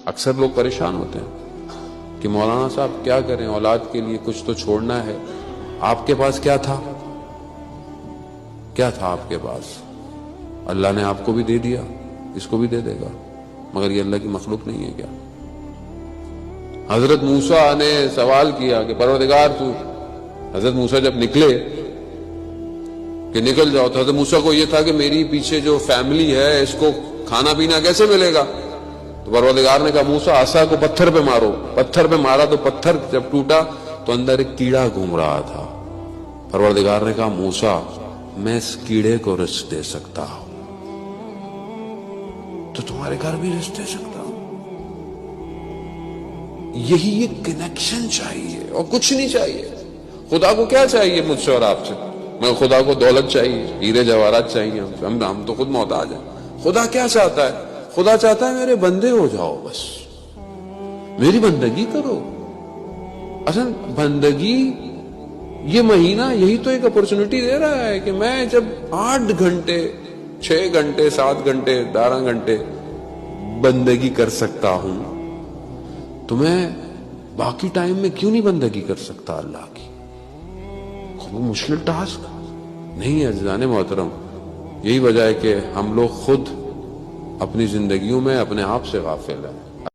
اکثر لوگ پریشان ہوتے ہیں کہ مولانا صاحب کیا کریں، اولاد کے لیے کچھ تو چھوڑنا ہے۔ آپ کے پاس کیا تھا؟ کیا تھا آپ کے پاس؟ اللہ نے آپ کو بھی دے دیا، اس کو بھی دے دے گا، مگر یہ اللہ کی مخلوق نہیں ہے کیا؟ حضرت موسیٰ نے سوال کیا کہ پروردگار تو، حضرت موسیٰ جب نکلے کہ نکل جاؤ، تو حضرت موسیٰ کو یہ تھا کہ میری پیچھے جو فیملی ہے اس کو کھانا پینا کیسے ملے گا؟ تو پروردگار نے کہا موسیٰ عصا کو پتھر پہ مارو۔ پتھر پہ مارا تو پتھر جب ٹوٹا تو اندر ایک کیڑا گھوم رہا تھا۔ پروردگار نے کہا موسیٰ میں اس کیڑے کو رزق دے سکتا ہوں، تو تمہارے گھر بھی رزق دے سکتا ہوں۔ یہی ایک کنیکشن چاہیے اور کچھ نہیں چاہیے۔ خدا کو کیا چاہیے مجھ سے اور آپ سے؟ میں خدا کو دولت چاہیے، ہیرے جواہرات چاہیے، ہم تو خود محتاج ہیں۔ خدا کیا چاہتا ہے؟ خدا چاہتا ہے میرے بندے ہو جاؤ، بس میری بندگی کرو۔ اصل بندگی یہ مہینہ یہی تو ایک اپورچونٹی دے رہا ہے کہ میں جب 8 گھنٹے 6 گھنٹے 7 گھنٹے 12 گھنٹے بندگی کر سکتا ہوں، تو میں باقی ٹائم میں کیوں نہیں بندگی کر سکتا اللہ کی؟ وہ مشکل ٹاسک نہیں ہے عزیزان محترم۔ یہی وجہ ہے کہ ہم لوگ خود اپنی زندگیوں میں اپنے آپ سے غافل ہیں۔